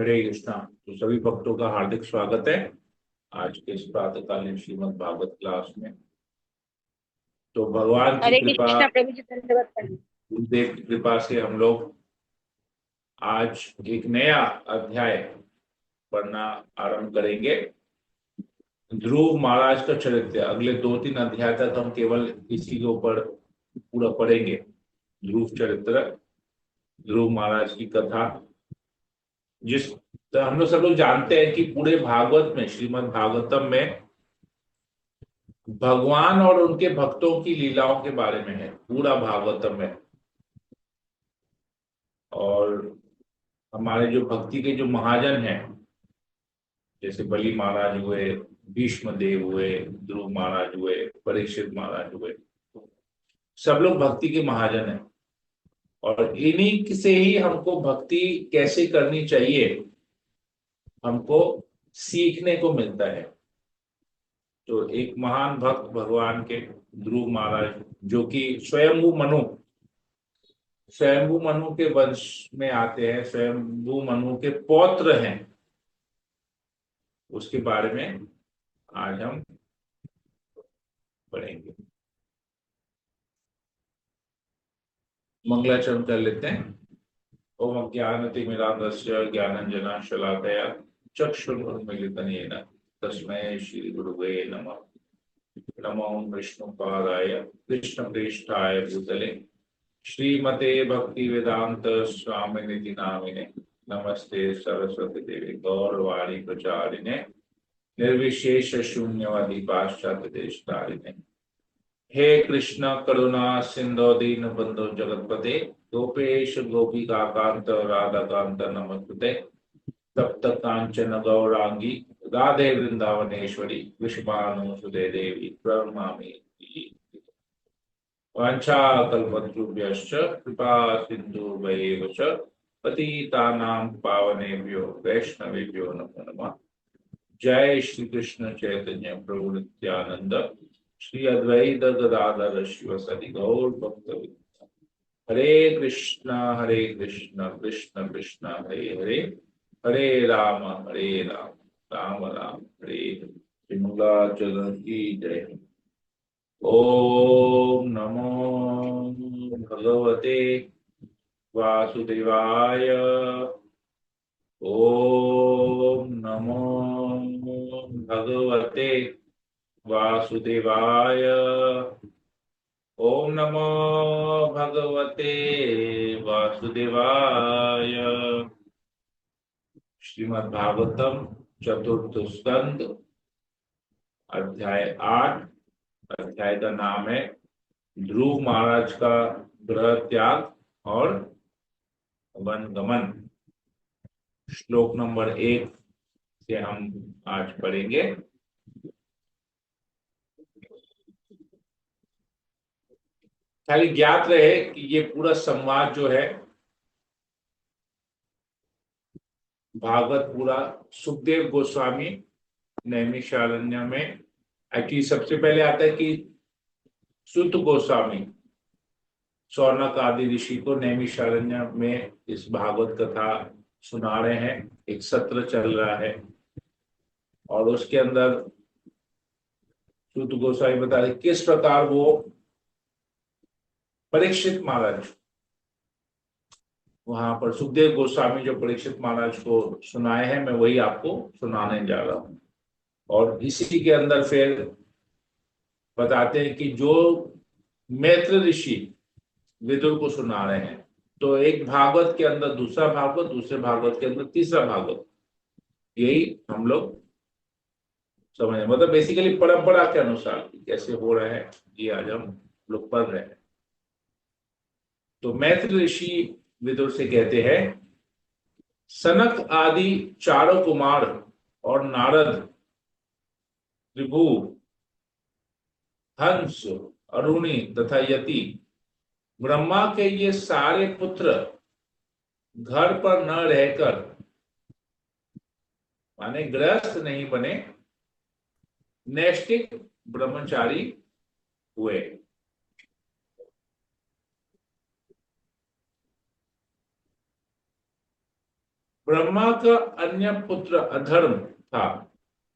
हरे कृष्णा। तो सभी भक्तों का हार्दिक स्वागत है आज के इस प्रातःकालीन श्रीमद् भागवत क्लास में। तो भगवान की हरे कृपा, कृष्णा प्रभु जी धन्यवाद पंडित। गुरुदेव की कृपा से हम लोग आज एक नया अध्याय पढ़ना आरंभ करेंगे। ध्रुव महाराज का चरित्र अगले 2-3 अध्याय तक हम केवल इसी के ऊपर पूरा पढ़ेंगे। ध्रुव चरित्र, ध्रुव महाराज की कथा, जिस तो हम लोग सब लोग जानते हैं कि पूरे भागवत में, श्रीमद् भागवतम में भगवान और उनके भक्तों की लीलाओं के बारे में है पूरा भागवतम में। और हमारे जो भक्ति के जो महाजन हैं, जैसे बलि महाराज हुए, भीष्म देव हुए, ध्रुव महाराज हुए, परीक्षित महाराज हुए, सब लोग भक्ति के महाजन हैं। और इन्हीं से ही हमको भक्ति कैसे करनी चाहिए हमको सीखने को मिलता है। तो एक महान भक्त भगवान के ध्रुव महाराज, जो कि स्वयंभू मनु के वंश में आते हैं, स्वयंभू मनु के पौत्र हैं, उसके बारे में आज हम पढ़ेंगे। मंगलाचरण कर लेते हैं। ओम अज्ञानतिमिरान्धस्य ज्ञानांजना शलाकया चक्षुरुन्मीलितं येन तस्मै श्री गुरुवे नमः। नमो विष्णुपादाय कृष्णप्रेष्ठाय भूतले श्रीमते भक्ति वेदांत स्वामिनिति नामिने नमस्ते सरस्वती देवी गौरवाणी प्रचारिणे निर्विशेष शून्यवादी पाश्चात्य देशतारिणे। हे कृष्ण करुणा सिंधु दीन बंधु जगतपते गोपेश गोपिका कांत राधा कांत नमस्ते। तप्त कांचन गौरांगी राधे वृंदावनेश्वरी विश्वानुसुते देवी प्रणमामि। वाञ्छाकल्पतरुभ्यश्च कृपा सिन्धुभ्यैव च पतितानां पावनेभ्यो वैष्णवेभ्यो नमो नमः। जय श्री कृष्ण चैतन्य प्रभु नित्यानंद श्री अद्वैत गदाधर शिवसदि गौर भक्तवृंद। हरे कृष्ण कृष्ण कृष्ण हरे हरे, हरे राम राम राम हरे हरे। शिमलाचल की जय। ओम नमो भगवते वासुदेवाय। ओम नमो भगवते वासुदेवाय। ओम नमो भगवते वासुदेवाय। श्रीमद् भागवतम चतुर्थ स्कंद, अध्याय 8। अध्याय का नाम है ध्रुव महाराज का गृह त्याग और वनगमन। श्लोक नंबर 1 से हम आज पढ़ेंगे। खाली ज्ञात रहे कि ये पूरा संवाद जो है भागवत पूरा सुखदेव गोस्वामी नैमिषारण्य में, एक्चुअली सबसे पहले आता है कि सुत गोस्वामी शौनक आदि ऋषि को नैमिषारण्य में इस भागवत कथा सुना रहे हैं। एक सत्र चल रहा है और उसके अंदर सुत गोस्वामी बता रहे किस प्रकार वो परीक्षित महाराज, वहां पर सुखदेव गोस्वामी जो परीक्षित महाराज को सुनाए हैं, मैं वही आपको सुनाने जा रहा हूं। और इसी के अंदर फिर बताते हैं कि जो मैत्र ऋषि विदुर को सुना रहे हैं, तो एक भागवत के अंदर दूसरा भागवत, दूसरे भागवत के अंदर तीसरा भागवत, यही हम लोग समझ, मतलब बेसिकली परंपरा के अनुसार कैसे हो रहा है ये आज हम लोग पढ़ रहे हैं। तो मैत्र ऋषि विदुर से कहते हैं, सनक आदि चारों कुमार और नारद, त्रिभु, हंस, अरुणी तथा यति, ब्रह्मा के ये सारे पुत्र घर पर न रहकर, माने गृहस्थ नहीं बने, नैष्ठिक ब्रह्मचारी हुए। ब्रह्मा का अन्य पुत्र अधर्म था,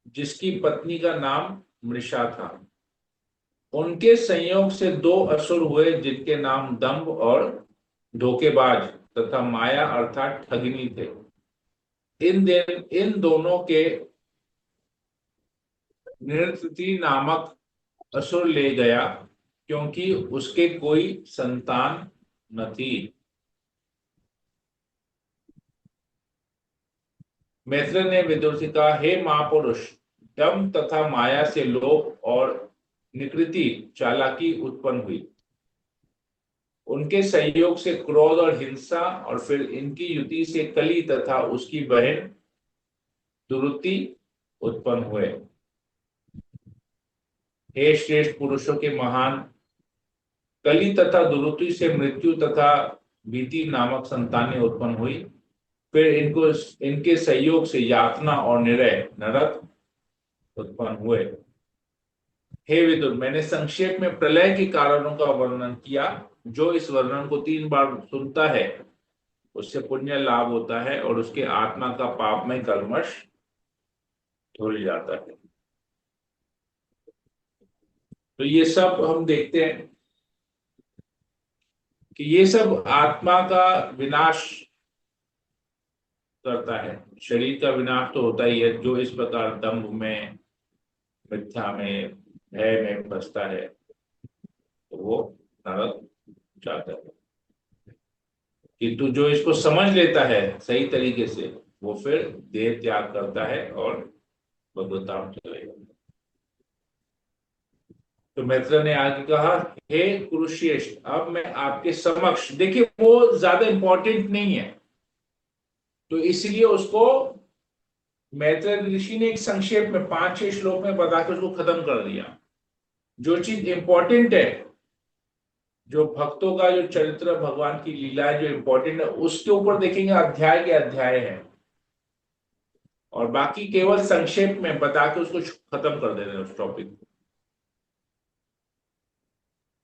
जिसकी पत्नी का नाम मृषा था। उनके संयोग से दो असुर हुए, जिनके नाम दंभ और धोखेबाज तथा माया अर्थात ठगनी थे। इन दोनों के निरृति नामक असुर ले गया, क्योंकि उसके कोई संतान न थी। मैत्र ने विदुर से कहा, हे महापुरुष, दम तथा माया से लोभ और निकृति चालाकी उत्पन्न हुई। उनके संयोग से क्रोध और हिंसा, और फिर इनकी युति से कली तथा उसकी बहन दुरुति उत्पन्न हुए। हे श्रेष्ठ पुरुषों के महान, कली तथा दुरुति से मृत्यु तथा भीति नामक संतानें उत्पन्न हुई। फिर इनके संयोग से यातना और निरय नरक उत्पन्न हुए। हे विदुर, मैंने संक्षेप में प्रलय के कारणों का वर्णन किया। जो इस वर्णन को 3 बार सुनता है, उससे पुण्य लाभ होता है और उसके आत्मा का पापमय कल्मश धुल जाता है। तो ये सब हम देखते हैं कि ये सब आत्मा का विनाश करता है। शरीर का विनाश तो होता ही है। जो इस प्रकार दंभ में, मिथ्या में, भय में फंसता है, तो वो नरक जाता है। किंतु जो इसको समझ लेता है सही तरीके से, वो फिर देह त्याग करता है और भगवत धाम चले जाता है। तो मैत्र ने आगे कहा, हे कुरुश्रेष्ठ, अब मैं आपके समक्ष, देखिए वो ज्यादा इंपॉर्टेंट नहीं है, तो इसलिए उसको मैत्र ऋषि ने एक संक्षेप में 5-6 श्लोक में बताकर उसको खत्म कर दिया। जो चीज इंपॉर्टेंट है, जो भक्तों का जो चरित्र, भगवान की लीला जो इंपॉर्टेंट है, उसके ऊपर देखेंगे अध्याय के अध्याय है, और बाकी केवल संक्षेप में बता के उसको खत्म कर दे रहे हैं उस टॉपिक को।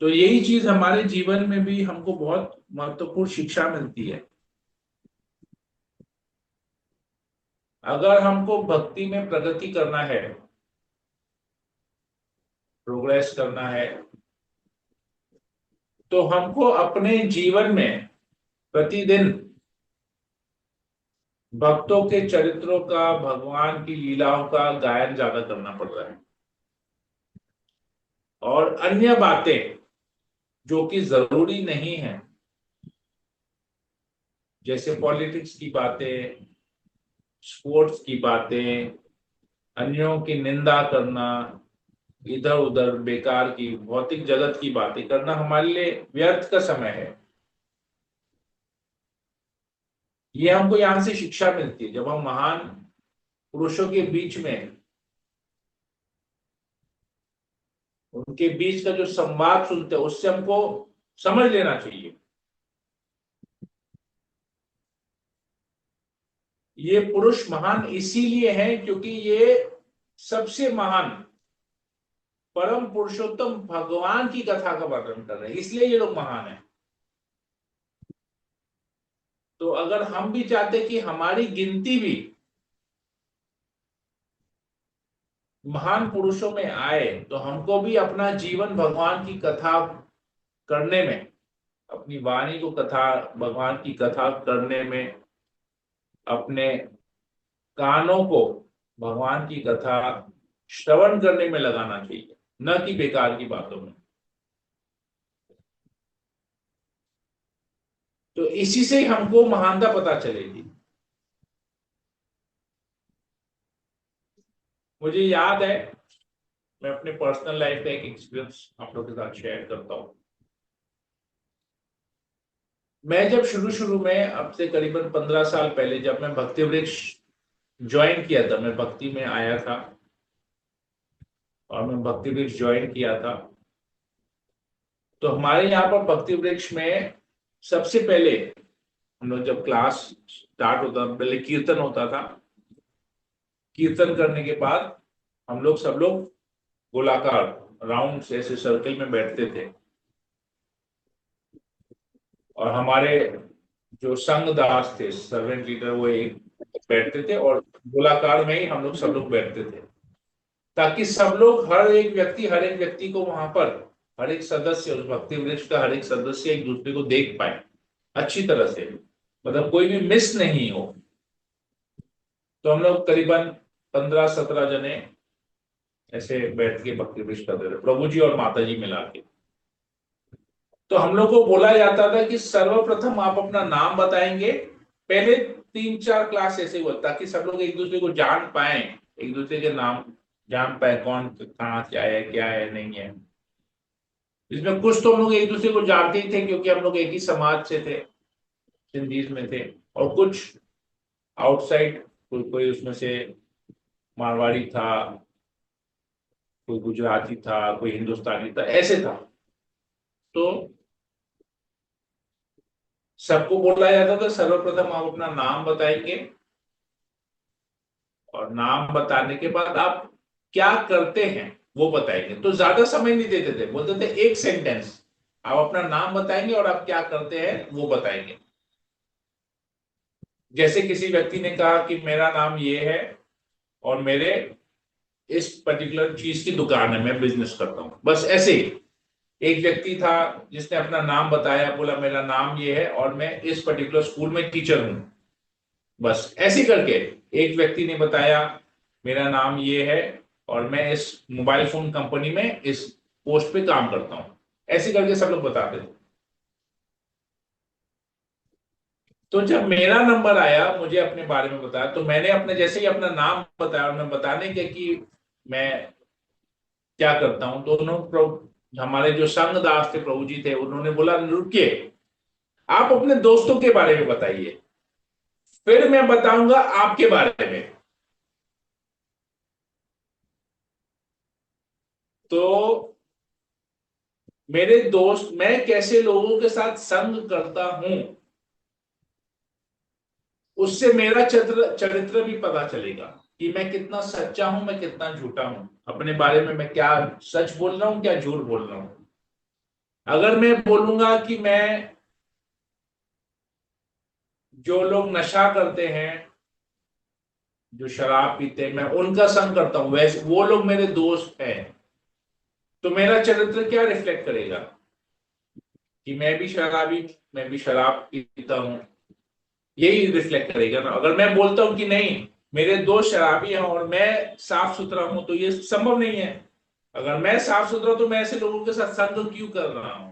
तो यही चीज हमारे जीवन में भी हमको बहुत महत्वपूर्ण शिक्षा मिलती है। अगर हमको भक्ति में प्रगति करना है, प्रोग्रेस करना है, तो हमको अपने जीवन में प्रतिदिन भक्तों के चरित्रों का, भगवान की लीलाओं का गायन ज्यादा करना पड़ रहा है। और अन्य बातें जो कि जरूरी नहीं है, जैसे पॉलिटिक्स की बातें, स्पोर्ट्स की बातें, अन्यों की निंदा करना, इधर उधर बेकार की भौतिक जगत की बातें करना हमारे लिए व्यर्थ का समय है। ये हमको यहां से शिक्षा मिलती है। जब हम महान पुरुषों के बीच में, उनके बीच का जो संवाद सुनते हैं, उससे हमको समझ लेना चाहिए ये पुरुष महान इसीलिए है क्योंकि ये सबसे महान परम पुरुषोत्तम भगवान की कथा का वर्णन कर रहे हैं, इसलिए ये लोग महान हैं। तो अगर हम भी चाहते कि हमारी गिनती भी महान पुरुषों में आए, तो हमको भी अपना जीवन भगवान की कथा करने में, अपनी वाणी को कथा, भगवान की कथा करने में, अपने कानों को भगवान की कथा श्रवण करने में लगाना चाहिए, न कि बेकार की बातों में। तो इसी से हमको महानता पता चलेगी। मुझे याद है, मैं अपने पर्सनल लाइफ का एक एक्सपीरियंस आप लोगों के साथ शेयर करता हूं। मैं जब शुरू शुरू में, अब से करीबन 15 साल पहले, जब मैं भक्ति वृक्ष ज्वाइन किया था, मैं भक्ति में आया था और मैं भक्ति वृक्ष ज्वाइन किया था, तो हमारे यहाँ पर भक्ति वृक्ष में सबसे पहले हम लोग जब क्लास स्टार्ट होता, पहले कीर्तन होता था। कीर्तन करने के बाद हम लोग सब लोग गोलाकार राउंड से ऐसे सर्कल में बैठते थे, और हमारे जो संघ दास थे, सर्वेंट लीडर, वो एक बैठते थे और गोलाकार में ही हम लोग सब लोग बैठते थे, ताकि सब लोग, हर एक व्यक्ति को वहां पर, हर एक सदस्य, उस भक्ति वृक्ष का हर एक सदस्य एक दूसरे को देख पाए अच्छी तरह से, मतलब कोई भी मिस नहीं हो। तो हम लोग करीबन 15-17 जने ऐसे बैठ के भक्ति वृक्ष करते थे, प्रभु जी और माता जी मिला के। तो हम लोग को बोला जाता था कि सर्वप्रथम आप अपना नाम बताएंगे। पहले 3-4 क्लास ऐसे हुआ ताकि सब लोग एक दूसरे को जान पाए, एक दूसरे के नाम जान पाए, कौन कहाँ से आया है, क्या है, नहीं है। इसमें कुछ तो हम लोग एक दूसरे को जानते ही थे क्योंकि हम लोग एक ही समाज से थे, सिंधीज में थे। और कुछ आउटसाइड, कोई कोई उसमें से मारवाड़ी था, कोई गुजराती था, कोई हिंदुस्तानी था, ऐसे था। तो सबको बोला जाता था सर्वप्रथम आप अपना नाम बताएंगे, और नाम बताने के बाद आप क्या करते हैं वो बताएंगे। तो ज्यादा समय नहीं देते थे, बोलते थे एक सेंटेंस, आप अपना नाम बताएंगे और आप क्या करते हैं वो बताएंगे। जैसे किसी व्यक्ति ने कहा कि मेरा नाम ये है और मेरे इस पर्टिकुलर चीज की दुकान है, मैं बिजनेस करता हूं, बस ऐसे ही। एक व्यक्ति था जिसने अपना नाम बताया, बोला मेरा नाम ये है और मैं इस पर्टिकुलर स्कूल में टीचर हूं, बस ऐसे करके। एक व्यक्ति ने बताया मेरा नाम ये है और मैं इस मोबाइल फोन कंपनी में इस पोस्ट पे काम करता हूं, ऐसे करके सब लोग बताते थे। तो जब मेरा नंबर आया, मुझे अपने बारे में बताया, तो मैंने अपने जैसे ही अपना नाम बताया और मैं बताने के कि मैं क्या करता हूं, तो उन्होंने हमारे जो संघदास थे, प्रभु जी थे, उन्होंने बोला रुकिए, आप अपने दोस्तों के बारे में बताइए, फिर मैं बताऊंगा आपके बारे में। तो मेरे दोस्त, मैं कैसे लोगों के साथ संग करता हूं, उससे मेरा चरित्र चरित्र भी पता चलेगा कि मैं कितना सच्चा हूं, मैं कितना झूठा हूं, अपने बारे में मैं क्या सच बोल रहा हूं, क्या झूठ बोल रहा हूं। अगर मैं बोलूंगा कि मैं, जो लोग नशा करते हैं, जो शराब पीते हैं, मैं उनका संग करता हूं, वैसे वो लोग मेरे दोस्त हैं, तो मेरा चरित्र क्या रिफ्लेक्ट करेगा कि मैं भी शराबी, मैं भी शराब पीता हूं, यही रिफ्लेक्ट करेगा ना। अगर मैं बोलता हूं कि नहीं, मेरे दोस्त शराबी हैं और मैं साफ सुथरा हूं, तो ये संभव नहीं है। अगर मैं साफ सुथरा, तो मैं ऐसे लोगों के साथ संग क्यों कर रहा हूं।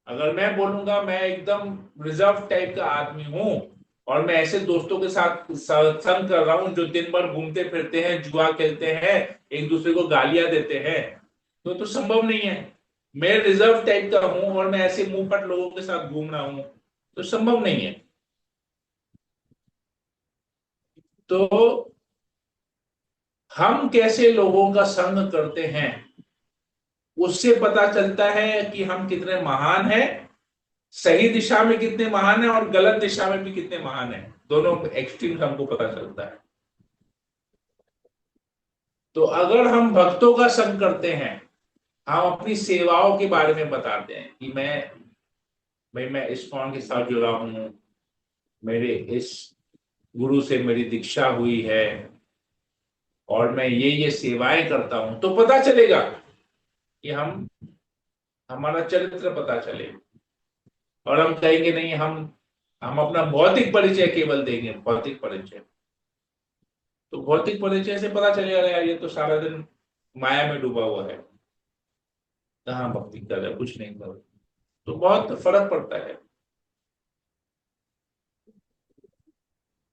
अगर मैं बोलूंगा मैं एकदम रिजर्व टाइप का आदमी हूं और मैं ऐसे दोस्तों के साथ संग कर रहा हूं जो दिन भर घूमते फिरते हैं, जुआ खेलते हैं, एक दूसरे को गालियां देते हैं, तो संभव नहीं है। मैं रिजर्व टाइप का हूं और मैं ऐसे मुंह फट लोगों के साथ घूम रहा हूं, तो संभव नहीं है। तो हम कैसे लोगों का संग करते हैं, उससे पता चलता है कि हम कितने महान हैं, सही दिशा में कितने महान हैं और गलत दिशा में भी कितने महान हैं। दोनों एक्सट्रीम हमको पता चलता है। तो अगर हम भक्तों का संग करते हैं, हम अपनी सेवाओं के बारे में बताते हैं कि मैं इस्कॉन के साथ जुड़ा हूं, मेरे इस गुरु से मेरी दीक्षा हुई है और मैं ये सेवाएं करता हूं, तो पता चलेगा कि हमारा चरित्र पता चले। और हम कहेंगे नहीं, हम अपना भौतिक परिचय केवल देंगे, भौतिक परिचय। तो भौतिक परिचय से पता चलेगा यार, ये तो सारा दिन माया में डूबा हुआ है, कहाँ भक्ति कर रहा है, कुछ नहीं कर रहा। तो बहुत फर्क पड़ता है।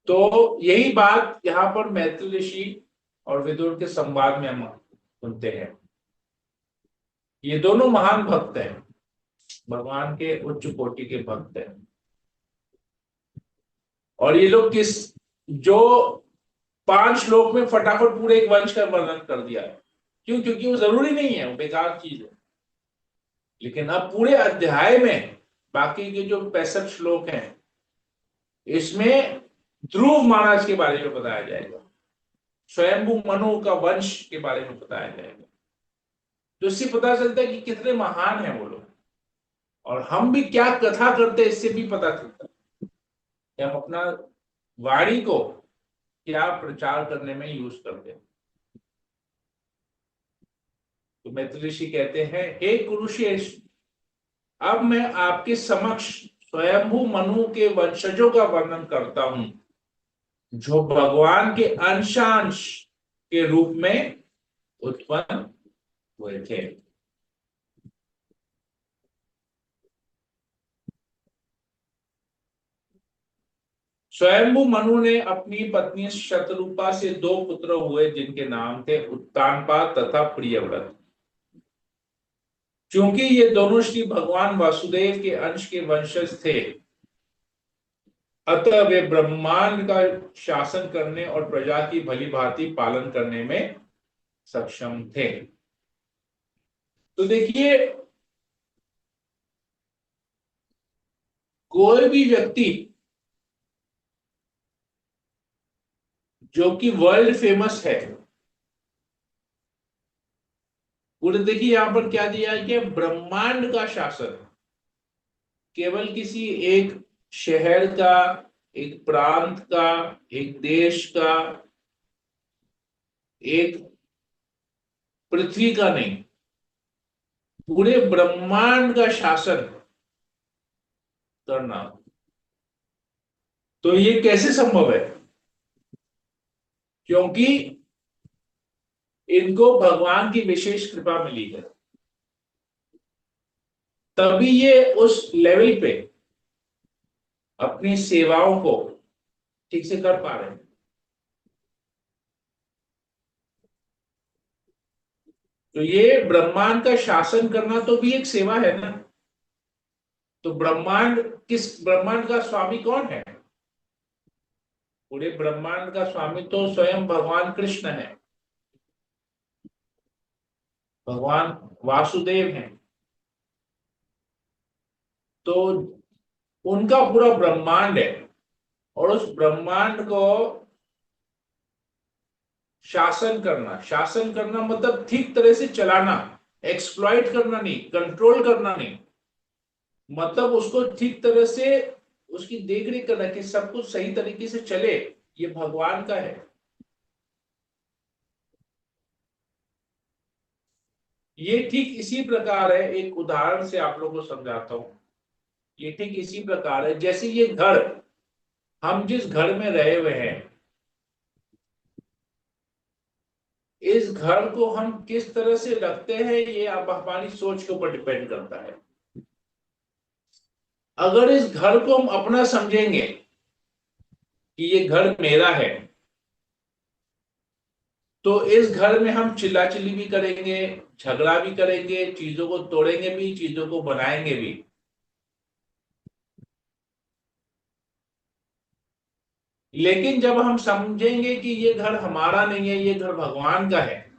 तो यही बात यहाँ पर मैत्री ऋषि और विदुर के संवाद में हम सुनते हैं। ये दोनों महान भक्त हैं, भगवान के उच्च कोटि के भक्त हैं। और ये लोग जो 5 श्लोक में फटाफट पूरे एक वंश का वर्णन कर दिया है। क्यों? क्योंकि वो जरूरी नहीं है, वो बेकार चीज है। लेकिन अब पूरे अध्याय में बाकी के जो 65 श्लोक हैं, इसमें ध्रुव महाराज के बारे में बताया जाएगा, स्वयंभू मनु का वंश के बारे में बताया जाएगा। तो इससे पता चलता है कि कितने महान हैं वो लोग। और हम भी क्या कथा करते हैं इससे भी पता चलता है कि हम अपना वाणी को क्या प्रचार करने में यूज करते हैं। तो मैत्री ऋषि कहते हैं, हे कुरुश्रेष्ठ, अब मैं आपके समक्ष स्वयंभू मनु के वंशजों का वर्णन करता हूं, जो भगवान के अंशांश के रूप में उत्पन्न हुए थे। स्वयंभू मनु ने अपनी पत्नी शतरूपा से दो पुत्र हुए, जिनके नाम थे उत्तानपाद तथा प्रियव्रत। क्योंकि ये दोनों श्री भगवान वासुदेव के अंश के वंशज थे, अतः वे ब्रह्मांड का शासन करने और प्रजा की भली भांति पालन करने में सक्षम थे। तो देखिए, कोई भी व्यक्ति जो कि वर्ल्ड फेमस है, पूरे देखिए यहां पर क्या दिया है कि ब्रह्मांड का शासन केवल किसी एक शहर का, एक प्रांत का, एक देश का, एक पृथ्वी का नहीं, पूरे ब्रह्मांड का शासन करना। तो ये कैसे संभव है? क्योंकि इनको भगवान की विशेष कृपा मिली है, तभी ये उस लेवल पे अपनी सेवाओं को ठीक से कर पा रहे हैं। तो ये ब्रह्मांड का शासन करना तो भी एक सेवा है ना। तो ब्रह्मांड का स्वामी कौन है? पूरे ब्रह्मांड का स्वामी तो स्वयं भगवान कृष्ण है, भगवान वासुदेव हैं। तो उनका पूरा ब्रह्मांड है, और उस ब्रह्मांड को शासन करना मतलब ठीक तरह से चलाना, एक्सप्लॉइट करना नहीं, कंट्रोल करना नहीं, मतलब उसको ठीक तरह से उसकी देखरेख करना कि सब कुछ सही तरीके से चले, ये भगवान का है। ये ठीक इसी प्रकार है, एक उदाहरण से आप लोगों को समझाता हूं। ये ठीक इसी प्रकार है जैसे ये घर, हम जिस घर में रहे हुए हैं, इस घर को हम किस तरह से रखते हैं ये अब हमारी सोच के ऊपर डिपेंड करता है। अगर इस घर को हम अपना समझेंगे कि ये घर मेरा है, तो इस घर में हम चिल्ला चिल्ली भी करेंगे, झगड़ा भी करेंगे, चीजों को तोड़ेंगे भी, चीजों को बनाएंगे भी। लेकिन जब हम समझेंगे कि ये घर हमारा नहीं है, ये घर भगवान का है,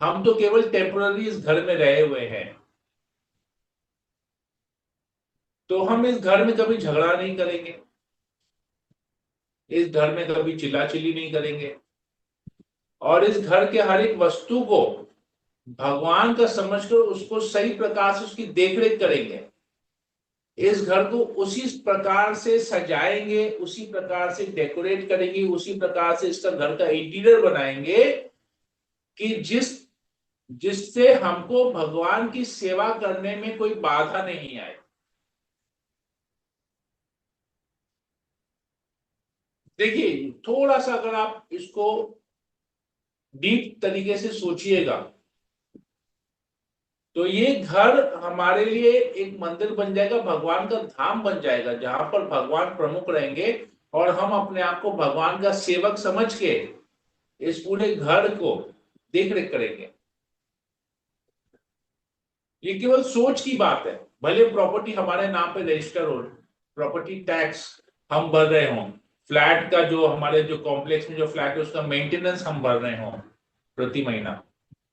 हम तो केवल टेम्पररी इस घर में रहे हुए हैं, तो हम इस घर में कभी झगड़ा नहीं करेंगे, इस घर में कभी चिल्ला चिल्ली नहीं करेंगे, और इस घर के हर एक वस्तु को भगवान का समझकर उसको सही प्रकार से उसकी देखरेख करेंगे। इस घर को उसी प्रकार से सजाएंगे, उसी प्रकार से डेकोरेट करेंगे, उसी प्रकार से इसका घर का इंटीरियर बनाएंगे कि जिससे हमको भगवान की सेवा करने में कोई बाधा नहीं आए। देखिए, थोड़ा सा अगर आप इसको डीप तरीके से सोचिएगा, तो ये घर हमारे लिए एक मंदिर बन जाएगा, भगवान का धाम बन जाएगा, जहां पर भगवान प्रमुख रहेंगे, और हम अपने आप को भगवान का सेवक समझ के इस पूरे घर को देख रेख करेंगे। ये केवल सोच की बात है। भले प्रॉपर्टी हमारे नाम पे रजिस्टर हो, प्रॉपर्टी टैक्स हम भर रहे हों, फ्लैट का जो हमारे जो कॉम्प्लेक्स में जो फ्लैट है उसका मेंटेनेंस हम भर रहे हों प्रति महीना,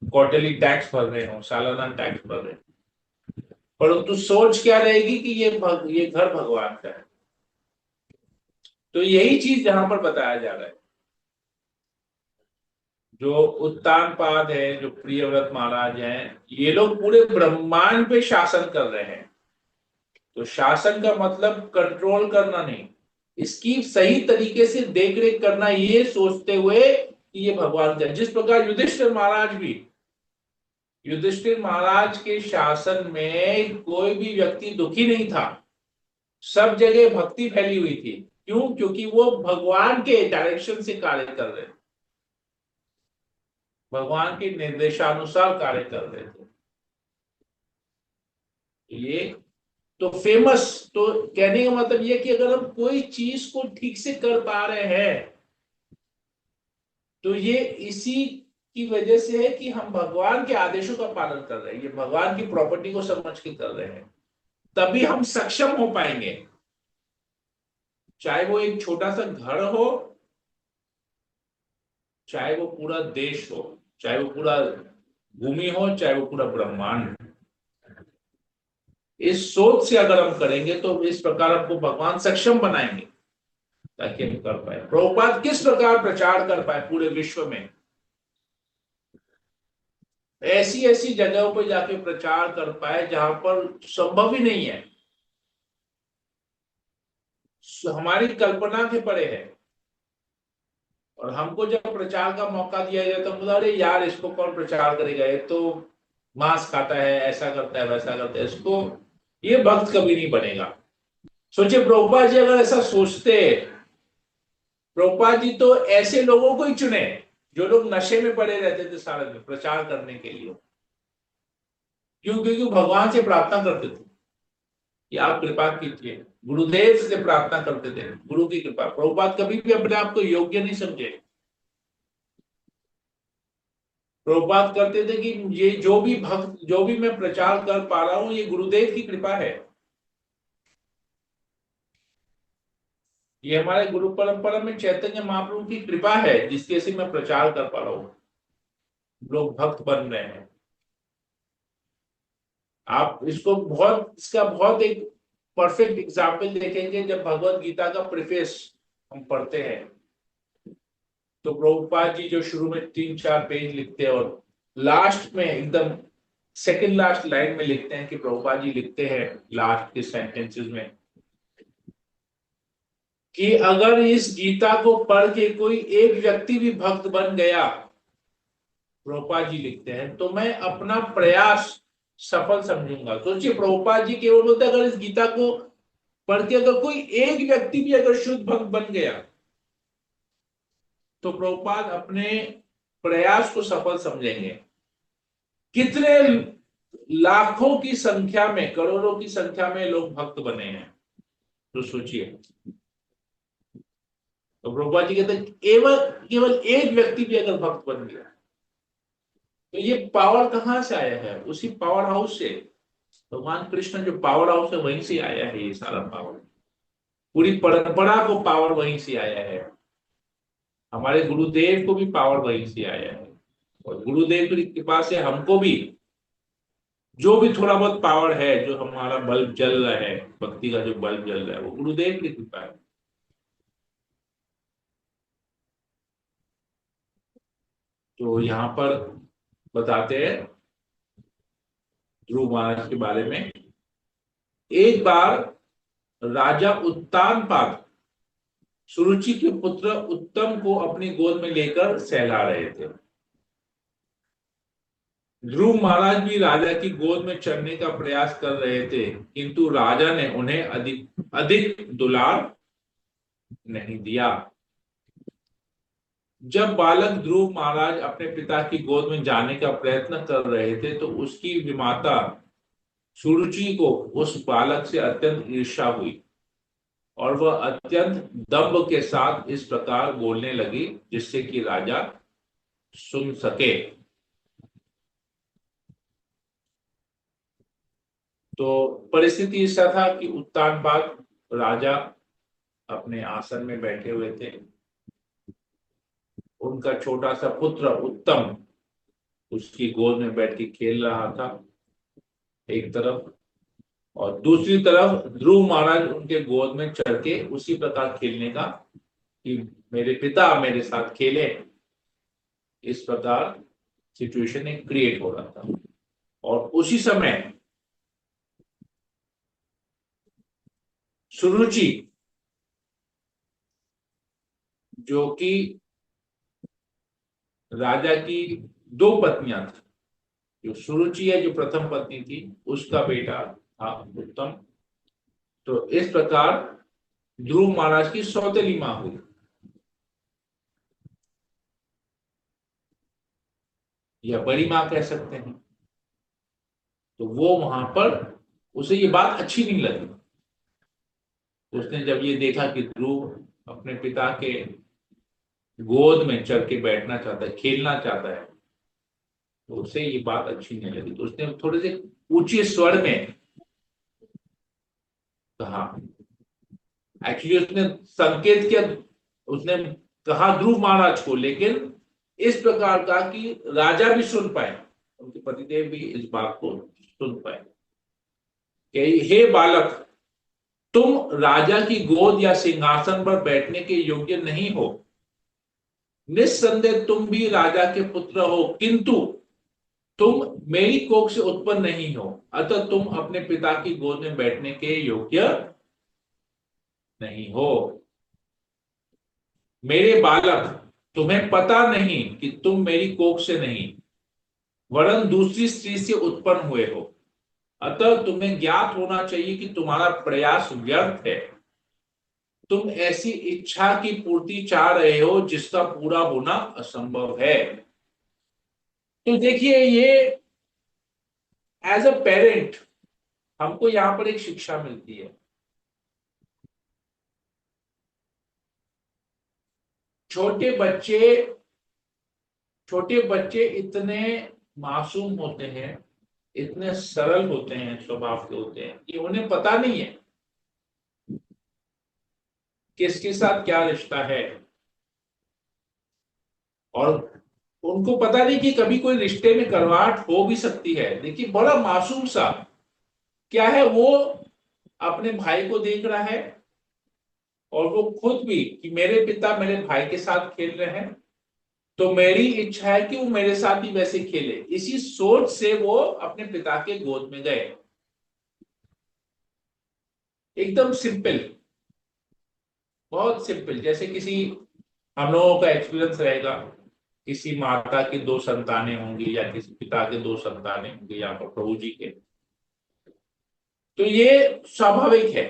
क्वार्टरली टैक्स भर रहे हों, सालाना टैक्स भर रहे हों, परंतु सोच क्या रहेगी कि ये घर भगवान का है। तो यही चीज यहां पर बताया जा रहा है। जो उत्तानपाद है, जो प्रियव्रत महाराज हैं, ये लोग पूरे ब्रह्मांड पे शासन कर रहे हैं। तो शासन का मतलब कंट्रोल करना नहीं, इसकी सही तरीके से देख रेख करना, ये सोचते हुए कि ये भगवान का, जिस प्रकार युधिष्ठिर महाराज के शासन में कोई भी व्यक्ति दुखी नहीं था, सब जगह भक्ति फैली हुई थी। क्यों? क्योंकि वो भगवान के डायरेक्शन से कार्य कर रहे थे, भगवान के निर्देशानुसार कार्य कर रहे थे। ये तो फेमस, तो कहने का मतलब ये कि अगर हम कोई चीज को ठीक से कर पा रहे हैं तो ये इसी की वजह से है कि हम भगवान के आदेशों का पालन कर रहे हैं, ये भगवान की प्रॉपर्टी को समझ के कर रहे हैं, तभी हम सक्षम हो पाएंगे। चाहे वो एक छोटा सा घर हो, चाहे वो पूरा देश हो, चाहे वो पूरा भूमि हो, चाहे वो पूरा ब्रह्मांड। इस सोच से अगर हम करेंगे तो इस प्रकार हमको भगवान सक्षम बनाएंगे ताकि हम कर पाए। प्रभुपाद किस प्रकार प्रचार कर पाए पूरे विश्व में, ऐसी ऐसी जगहों पर जाके प्रचार कर पाए जहां पर संभव ही नहीं है, हमारी कल्पना के परे है। और हमको जब प्रचार का मौका दिया जाता है तो अरे यार इसको कौन प्रचार करेगा, ये तो मांस खाता है, ऐसा करता है वैसा करता है, इसको ये भक्त कभी नहीं बनेगा। सोचिए प्रभुपाद जी अगर ऐसा सोचते, प्रभुपाद जी तो ऐसे लोगों को ही चुने जो लोग नशे में पड़े रहते थे सारे दिन प्रचार करने के लिए। क्यों? क्योंकि भगवान से प्रार्थना करते थे कि आप कृपा कीजिए, गुरुदेव से प्रार्थना करते थे, गुरु की कृपा। प्रभुपाद कभी भी अपने आप को योग्य नहीं समझे। प्रभुपाद करते थे कि ये जो भी भक्त, जो भी मैं प्रचार कर पा रहा हूं, ये गुरुदेव की कृपा है, ये हमारे गुरु परंपरा में चैतन्य महाप्रभु की कृपा है जिसके से मैं प्रचार कर पा रहा हूं, लोग भक्त बन रहे हैं। आप इसको बहुत, इसका बहुत एक परफेक्ट एग्जाम्पल देखेंगे जब भगवत गीता का प्रिफेस हम पढ़ते हैं। तो प्रभुपाद जी जो शुरू में 3-4 पेज लिखते हैं और लास्ट में एकदम सेकंड लास्ट लाइन में लिखते हैं कि प्रभुपाद जी लिखते हैं लास्ट के सेंटेंसेस में कि अगर इस गीता को पढ़ के कोई एक व्यक्ति भी भक्त बन गया, प्रभुपाद जी लिखते हैं, तो मैं अपना प्रयास सफल समझूंगा। सोचिए प्रभुपाद जी केवल बोलते अगर इस गीता को पढ़ के अगर कोई एक व्यक्ति भी अगर शुद्ध भक्त बन गया तो प्रभुपाद अपने प्रयास को सफल समझेंगे। कितने लाखों की संख्या में, करोड़ों की संख्या में लोग भक्त बने हैं, तो सोचिए। तो प्रभुपाद जी कहते हैं केवल केवल एक व्यक्ति भी अगर भक्त बन गया तो ये पावर कहां से आया है? उसी पावर हाउस से, भगवान कृष्ण जो पावर हाउस है वहीं से आया है। ये सारा पावर, पूरी परंपरा को पावर वहीं से आया है, हमारे गुरुदेव को भी पावर वहीं से आया है। और गुरुदेव की कृपा से हमको भी जो भी थोड़ा बहुत पावर है, जो हमारा बल्ब जल रहा है, भक्ति का जो बल्ब जल रहा है, वो गुरुदेव की कृपा है। तो यहाँ पर बताते हैं ध्रुव महाराज के बारे में। एक बार राजा उत्तानपाद सुरुचि के पुत्र उत्तम को अपनी गोद में लेकर सहला रहे थे। ध्रुव महाराज भी राजा की गोद में चढ़ने का प्रयास कर रहे थे, किंतु राजा ने उन्हें अधिक अधिक दुलार नहीं दिया। जब बालक ध्रुव महाराज अपने पिता की गोद में जाने का प्रयत्न कर रहे थे तो उसकी विमाता सुरुचि को उस बालक से अत्यंत ईर्ष्या हुई और वह अत्यंत दम्भ के साथ इस प्रकार बोलने लगी जिससे कि राजा सुन सके। तो परिस्थिति ऐसा था कि उत्तानपाद राजा अपने आसन में बैठे हुए थे, उनका छोटा सा पुत्र उत्तम उसकी गोद में बैठ के खेल रहा था एक तरफ, और दूसरी तरफ ध्रुव महाराज उनके गोद में चढ़ के उसी प्रकार खेलने का कि मेरे पिता मेरे साथ खेले, इस प्रकार सिचुएशन एक क्रिएट हो रहा था। और उसी समय सुरुचि जो कि राजा की दो पत्नियां थी, जो सुरुचि है जो प्रथम पत्नी थी उसका बेटा था उत्तम। तो इस प्रकार ध्रुव महाराज की सौतेली मां हुई, या बड़ी मां कह सकते हैं। तो वो वहां पर उसे ये बात अच्छी नहीं लगी। उसने जब ये देखा कि ध्रुव अपने पिता के गोद में चढ़ के बैठना चाहता है, खेलना चाहता है, तो उसे ये बात अच्छी नहीं लगी। तो उसने थोड़े से ऊंचे स्वर में कहा, एक्चुअली उसने संकेत किया, उसने कहा ध्रुव महाराज को, लेकिन इस प्रकार का कि राजा भी सुन पाए, उनके पतिदेव भी इस बात को सुन पाए कि हे बालक, तुम राजा की गोद या सिंहासन पर बैठने के योग्य नहीं हो। निस्संदेह तुम भी राजा के पुत्र हो, किंतु तुम मेरी कोख से उत्पन्न नहीं हो, अतः तुम अपने पिता की गोद में बैठने के योग्य नहीं हो। मेरे बालक, तुम्हें पता नहीं कि तुम मेरी कोख से नहीं वरन दूसरी स्त्री से उत्पन्न हुए हो, अतः तुम्हें ज्ञात होना चाहिए कि तुम्हारा प्रयास व्यर्थ है। तुम ऐसी इच्छा की पूर्ति चाह रहे हो जिसका पूरा होना असंभव है। तो देखिए, ये एज अ पेरेंट हमको यहां पर एक शिक्षा मिलती है। छोटे बच्चे छोटे बच्चे इतने मासूम होते हैं, इतने सरल होते हैं, स्वभाव के होते हैं कि उन्हें पता नहीं है किसके साथ क्या रिश्ता है, और उनको पता नहीं कि कभी कोई रिश्ते में कड़वाहट हो भी सकती है। देखिए, बड़ा मासूम सा क्या है, वो अपने भाई को देख रहा है, और वो खुद भी कि मेरे पिता मेरे भाई के साथ खेल रहे हैं, तो मेरी इच्छा है कि वो मेरे साथ ही वैसे खेले। इसी सोच से वो अपने पिता के गोद में गए। एकदम सिंपल, बहुत सिंपल। जैसे किसी हम लोगों का एक्सपीरियंस रहेगा, किसी माता की दो संतानें होंगी या किसी पिता के दो संतानें होंगी, यहाँ पर प्रभु जी के, तो ये स्वाभाविक है,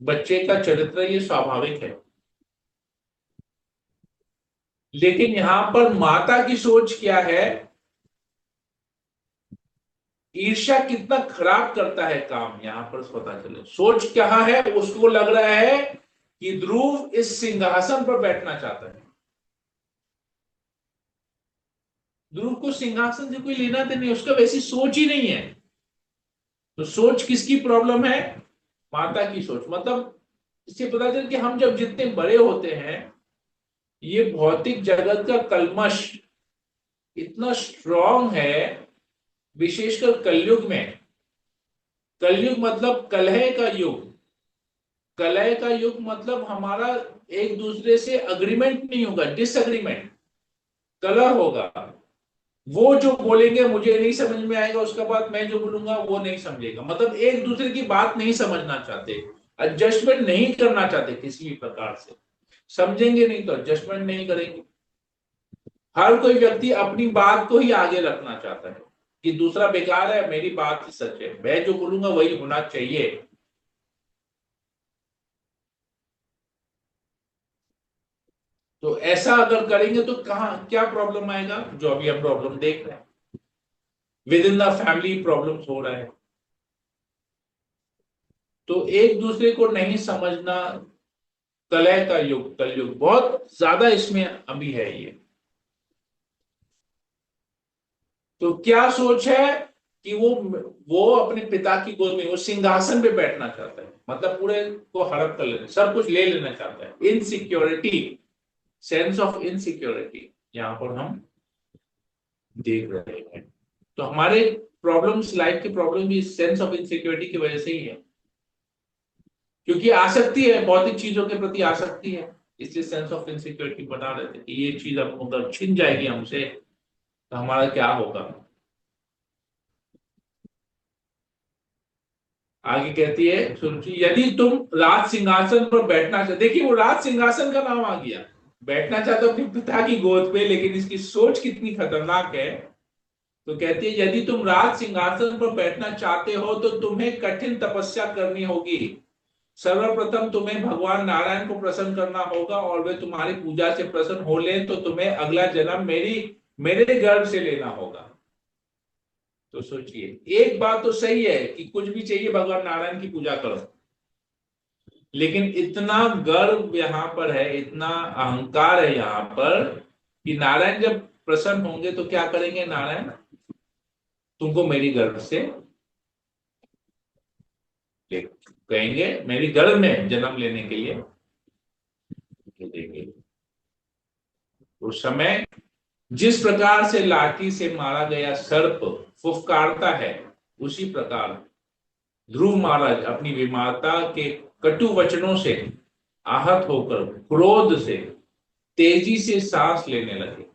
बच्चे का चरित्र ये स्वाभाविक है। लेकिन यहां पर माता की सोच क्या है, ईर्ष्या कितना खराब करता है काम, यहां पर पता चले सोच क्या है। उसको लग रहा है कि ध्रुव इस सिंहासन पर बैठना चाहता है। ध्रुव को सिंहासन से कोई लेना देना नहीं, उसका वैसी सोच ही नहीं है। तो सोच किसकी प्रॉब्लम है? माता की सोच। मतलब इससे पता चल कि हम जब जितने बड़े होते हैं, ये भौतिक जगत का कल्मश इतना स्ट्रांग है, विशेषकर कलयुग में। कलयुग मतलब कलह का युग। कलह का युग मतलब हमारा एक दूसरे से अग्रीमेंट नहीं होगा, डिसएग्रीमेंट, कलह होगा। वो जो बोलेंगे मुझे नहीं समझ में आएगा, उसका बाद मैं जो बोलूंगा वो नहीं समझेगा। मतलब एक दूसरे की बात नहीं समझना चाहते, एडजस्टमेंट नहीं करना चाहते किसी भी प्रकार से। समझेंगे नहीं तो एडजस्टमेंट नहीं करेंगे। हर कोई व्यक्ति अपनी बात को ही आगे रखना चाहता है कि दूसरा बेकार है, मेरी बात ही सच है, मैं जो बोलूंगा वही होना चाहिए। तो ऐसा अगर करेंगे तो कहाँ क्या प्रॉब्लम आएगा, जो अभी हम प्रॉब्लम देख रहे हैं, with in the family problems हो रहा है। तो एक दूसरे को नहीं समझना, कलह का युग, कलयुग बहुत ज्यादा इसमें अभी है ये। तो क्या सोच है कि वो अपने पिता की गोद में, वो सिंहासन पे बैठना चाहता है, मतलब पूरे को हड़प कर लेना, सब कुछ ले लेना चाहता है। इनसिक्योरिटी, सेंस ऑफ इनसिक्योरिटी यहां पर हम देख रहे हैं। तो हमारे प्रॉब्लम्स, लाइफ की प्रॉब्लम भी सेंस ऑफ इनसिक्योरिटी की वजह से ही है, क्योंकि आसक्ति है, भौतिक चीजों के प्रति आसक्ति है। इसलिए सेंस ऑफ इनसिक्योरिटी बना रहे थे कि ये चीज अब अगर छिन जाएगी हमसे तो हमारा क्या होगा। आगे कहती है सुरुचि, यदि तुम राज सिंहासन पर बैठना चाहते, देखिए वो राज सिंहासन का नाम आ गया, बैठना चाहते अपने पिता की गोद पे, लेकिन इसकी सोच कितनी खतरनाक है। तो कहती है यदि तुम राज सिंहासन पर बैठना चाहते हो तो तुम्हें कठिन तपस्या करनी होगी। सर्वप्रथम तुम्हें भगवान नारायण को प्रसन्न करना होगा, और वे तुम्हारी पूजा से प्रसन्न हो ले तो तुम्हें अगला जन्म मेरे गर्भ से लेना होगा। तो सोचिए, एक बात तो सही है कि कुछ भी चाहिए भगवान नारायण की पूजा करो, लेकिन इतना गर्व यहां पर है, इतना अहंकार है यहां पर कि नारायण जब प्रसन्न होंगे तो क्या करेंगे नारायण, तुमको मेरी गर्भ से कहेंगे, मेरी गर्भ में जन्म लेने के लिए देंगे। उस समय जिस प्रकार से लाठी से मारा गया सर्प फुफकारता है, उसी प्रकार ध्रुव महाराज अपनी विमाता के कटु वचनों से आहत होकर क्रोध से तेजी से सांस लेने लगे।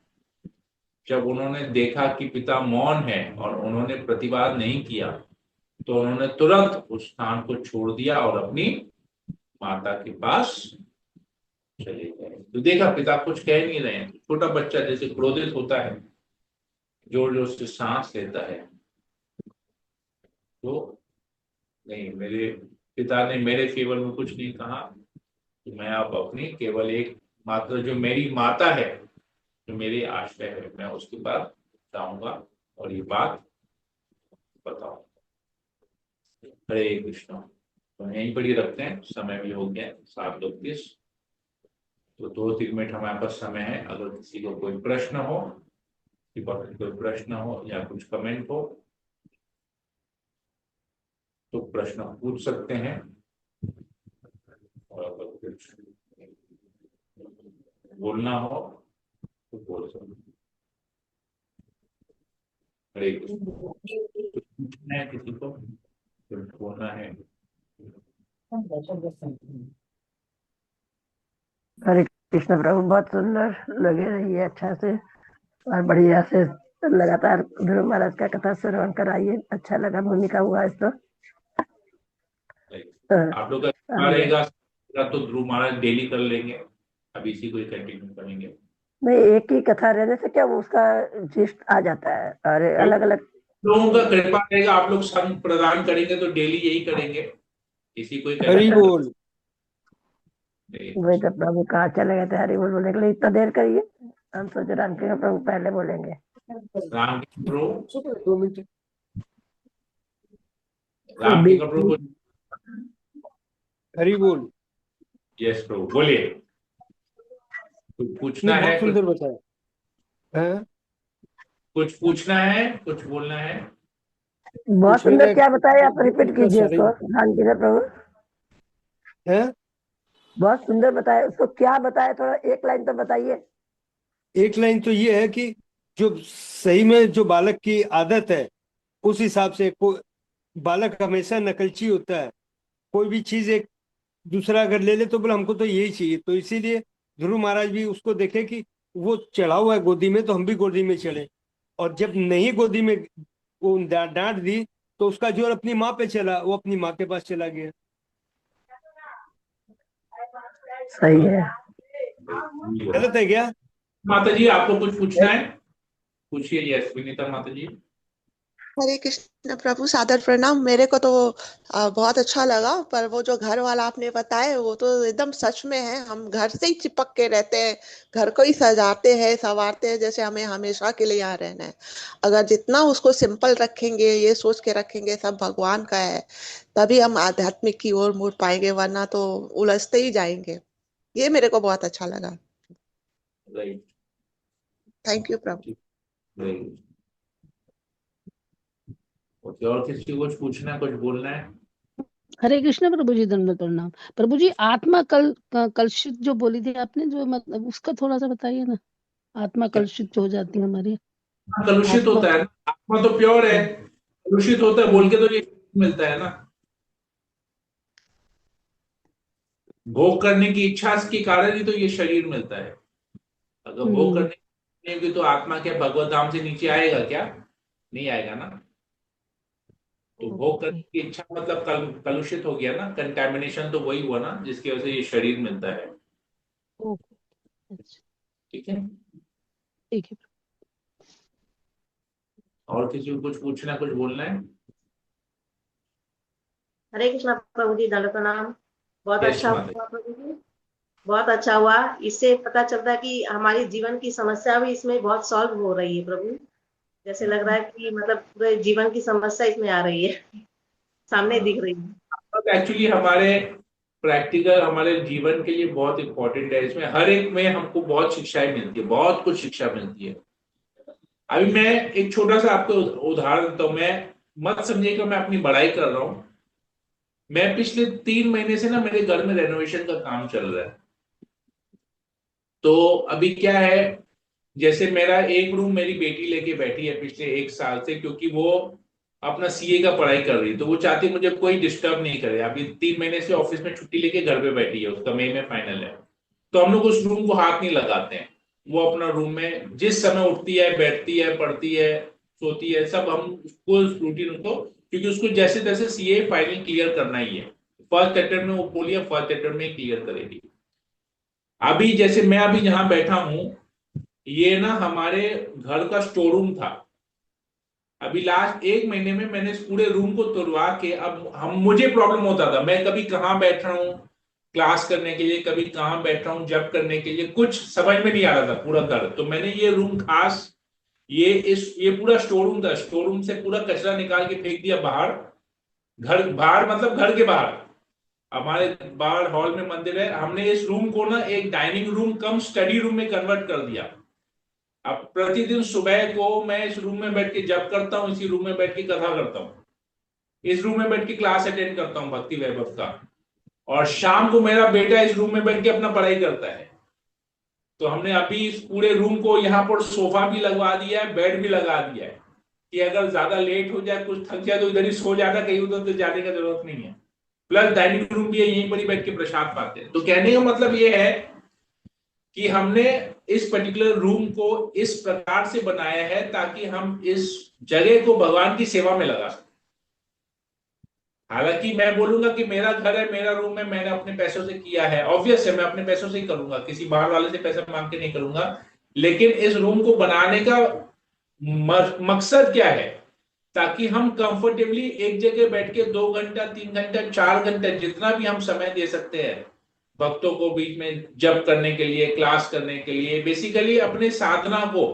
जब उन्होंने देखा कि पिता मौन है और उन्होंने प्रतिवाद नहीं किया, तो उन्होंने तुरंत उस स्थान को छोड़ दिया और अपनी माता के पास चले गए। तो देखा पिता कुछ कह नहीं रहे हैं, छोटा बच्चा जैसे क्रोधित होता है, जोर जोर से सांस लेता है, तो नहीं, मेरे पिता ने मेरे फेवर में कुछ नहीं कहा, तो मैं अब अपनी केवल एक मात्र जो मेरी माता है, जो मेरी आश्रय है, मैं उसके पास जाऊंगा और ये बात बताऊंगा। हरे कृष्ण। तो यहीं पर ही रखते हैं, समय भी हो गया 7:32। तो 2-3 मिनट हमारे पास समय है, अगर किसी को कोई प्रश्न हो, कोई प्रश्न हो या कुछ कमेंट हो तो प्रश्न पूछ सकते हैं, और अगर कुछ बोलना हो तो बोल सकते हैं। हरे कृष्ण। कुछ पूछना है किसी को, कुछ बोलना है? हरे कृष्ण प्रभु, बहुत सुंदर लगे रहिए अच्छा से और बढ़िया से लगातार ध्रुव महाराज का कथा श्रवण कराइए। अच्छा लगा, भूमिका हुआ इस तो। आप लोग का रहेगा तो ध्रुव महाराज डेली कर लेंगे, अब इसी को कंटिन्यू करेंगे। नहीं, एक ही कथा रहने से क्या वो उसका जिस्ट आ जाता है और अलग अलग लोगों का कृपा रहेगा, आप लोग संग प्रदान करेंगे तो डेली यही करेंगे, इसी को ही हरि कंटिन्यू बोल। वही तो प्रभु कहाँ चले गए थे हरि बोल बोलने के लिए, इतना देर करिए। हम सोचे रामकृष्ण प्रभु पहले बोलेंगे। राम के प्रभु, 2 मिनट। राम के प्रभु, हरि बोल। यस प्रभु बोलिए, कुछ पूछना नहीं, है, बहुत सुंदर बताया है। कुछ पूछना है, कुछ बोलना है? बहुत उसमें सुंदर, क्या बताए आप रिपीट इतना कीजिए सारे उसको। रामकृष्ण प्रभु है। बहुत सुंदर बताए, उसको क्या बताए, थोड़ा एक लाइन तो बताइए। एक लाइन तो ये है कि जो सही में जो बालक की आदत है, उस हिसाब से बालक हमेशा नकलची होता है। कोई भी चीज एक दूसरा अगर ले ले तो बोले हमको तो यही चाहिए, तो इसीलिए ध्रुव महाराज भी उसको देखे कि वो चढ़ा हुआ है गोदी में, तो हम भी गोदी में चढ़े। और जब नहीं गोदी में वो डांट दी, तो उसका जोर अपनी माँ पे चला, वो अपनी माँ के पास चला गया। सही है। गलत है क्या? माता जी आपको कुछ पूछना है, पूछिए। यस विनीता माता जी। हरे कृष्ण प्रभु, सादर प्रणाम। मेरे को तो बहुत अच्छा लगा, पर वो जो घर वाला आपने बताया वो तो एकदम सच में है। हम घर से ही चिपक के रहते हैं, घर को ही सजाते हैं संवारते हैं जैसे हमें हमेशा के लिए यहाँ रहना है। अगर जितना उसको सिंपल रखेंगे, ये सोच के रखेंगे सब भगवान का है, तभी हम आध्यात्मिक की ओर मुड़ पाएंगे, वरना तो उलझते ही जाएंगे। ये मेरे को बहुत अच्छा लगा। Right, thank you Prabhu. Right. Okay, और किसी को कुछ पूछना है, कुछ बोलना है? हरे कृष्ण प्रभु जी, दंडवत प्रणाम। प्रभु जी, आत्मा कलुषित जो बोली थी आपने, जो मतलब उसका थोड़ा सा बताइए ना। आत्मा कलुषित जो हो जाती है हमारी कलुषित आत्मा। होता है ना, आत्मा तो प्योर है, कलुषित होता है बोल के तो ये मिलता है ना। भोग करने की इच्छा के कारण ही तो ये शरीर मिलता है। अगर भोग करने की नहीं होगी तो आत्मा क्या भगवत धाम से नीचे आएगा क्या? नहीं आएगा ना। तो भोग ओके। करने की इच्छा मतलब कलुषित हो गया ना, कंटेमिनेशन तो वही हुआ ना जिसकी वजह से ये शरीर मिलता है। ओके। अच्छा। ठीक है। ठीक है। और किसी को कुछ पूछना, कुछ बोलना है? हरे कृष्णा प्रभु जी, दंड प्रणाम। बहुत यस अच्छा माता। हुआ प्रभु जी, बहुत अच्छा हुआ। इससे पता चलता है कि हमारी जीवन की समस्या भी इसमें बहुत सॉल्व हो रही है प्रभु। जैसे लग रहा है कि मतलब पूरे जीवन की समस्या इसमें आ रही है, सामने दिख रही है। एक्चुअली हमारे प्रैक्टिकल हमारे जीवन के लिए बहुत इंपॉर्टेंट है। इसमें हर एक में हमको बहुत शिक्षाएं मिलती है, बहुत कुछ शिक्षा मिलती है। अभी मैं एक छोटा सा आपको उदाहरण देता हूं। मैं मत समझिएगा मैं अपनी बड़ाई कर रहा हूं। मैं पिछले 3 महीने से ना मेरे घर में रेनोवेशन का काम चल रहा है। तो अभी क्या है, जैसे मेरा एक रूम मेरी बेटी लेके बैठी है पिछले 1 साल से, क्योंकि वो अपना सीए का पढ़ाई कर रही है। तो वो चाहती है मुझे कोई डिस्टर्ब नहीं करे। अभी 3 महीने से ऑफिस में छुट्टी लेके घर पे बैठी है, उसका मई में फाइनल है। तो हम लोग उस रूम को हाथ नहीं लगाते हैं। वो अपना रूम में जिस समय उठती है, बैठती है, पढ़ती है, सोती है, सब हम उसको रूटीन उसको, क्योंकि उसको जैसे तैसे सीए फाइनल क्लियर करना ही है। फर्स्ट अटेम्प्ट में वो बोली है फर्स्ट अटेम्प्ट में क्लियर करेगी। अभी जैसे मैं अभी जहां बैठा हूं, ये ना हमारे घर का स्टोर रूम था। अभी लास्ट 1 महीने में मैंने इस पूरे रूम को तोड़वा के, अब हम मुझे प्रॉब्लम होता था मैं कभी कहाँ बैठ रहा हूँ क्लास करने के लिए, कभी कहाँ बैठ रहा हूँ जब करने के लिए, कुछ समझ में नहीं आ रहा था पूरा घर। तो मैंने ये रूम खास, ये पूरा स्टोर रूम था, स्टोर रूम से पूरा कचरा निकाल के फेंक दिया बाहर। घर बाहर मतलब घर के बाहर, हमारे बाहर हॉल में मंदिर है, हमने इस रूम को ना एक dining room cum study room में कन्वर्ट कर दिया। अब प्रतिदिन सुबह को मैं इस रूम में बैठ के जप करता हूँ, इसी रूम में बैठ के कथा करता हूँ, इस रूम में बैठ के क्लास अटेंड करता हूँ भक्ति वैभव का। और शाम को मेरा बेटा इस रूम में बैठ के अपना पढ़ाई करता है। तो हमने अभी इस पूरे रूम को यहाँ पर सोफा भी लगवा दिया है, बेड भी लगा दिया है, कि अगर ज्यादा लेट हो जाए, कुछ थक जाए तो इधर ही सो जाता, कहीं उधर तो जाने का जरूरत नहीं है। प्लस डाइनिंग रूम भी है, यहीं पर ही बैठ के प्रसाद पाते हैं। तो कहने का मतलब ये है कि हमने इस पर्टिकुलर रूम को इस प्रकार से बनाया है ताकि हम इस जगह को भगवान की सेवा में लगा सकें। हालांकि मैं बोलूंगा कि मेरा घर है, मेरा रूम है, मैंने अपने पैसों से किया है, ऑब्वियस है मैं अपने पैसों से ही करूंगा, किसी बाहर वाले से पैसा मांग के नहीं करूंगा। लेकिन इस रूम को बनाने का मकसद क्या है, ताकि हम कंफर्टेबली एक जगह बैठ के 2 घंटा, 3 घंटा, 4 घंटा, जितना भी हम समय दे सकते हैं भक्तों को बीच में जप करने के लिए, क्लास करने के लिए, बेसिकली अपने साधना को,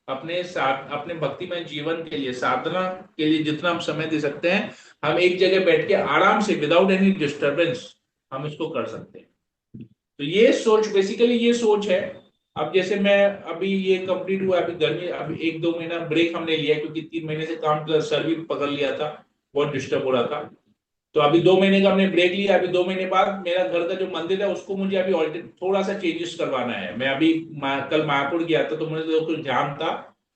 अपने भक्तिमय जीवन के लिए, साधना के लिए जितना हम समय दे सकते हैं, हम एक जगह बैठ के आराम से विदाउट एनी डिस्टरबेंस हम इसको कर सकते हैं। तो ये सोच, बेसिकली ये सोच है। अब जैसे मैं अभी ये कंप्लीट हुआ, अभी गर्मी, अभी 1-2 महीना ब्रेक हमने लिया क्योंकि 3 महीने से काम सर भी पकड़ लिया था, बहुत डिस्टर्ब हो रहा था। तो अभी 2 महीने का हमने ब्रेक लिया। अभी 2 महीने बाद मेरा घर का जो मंदिर है उसको मुझे अभी ऑल्टर थोड़ा सा चेंजेस करवाना है। मैं अभी कल मायापुर गया था तो मुझे तो कुछ जाम था,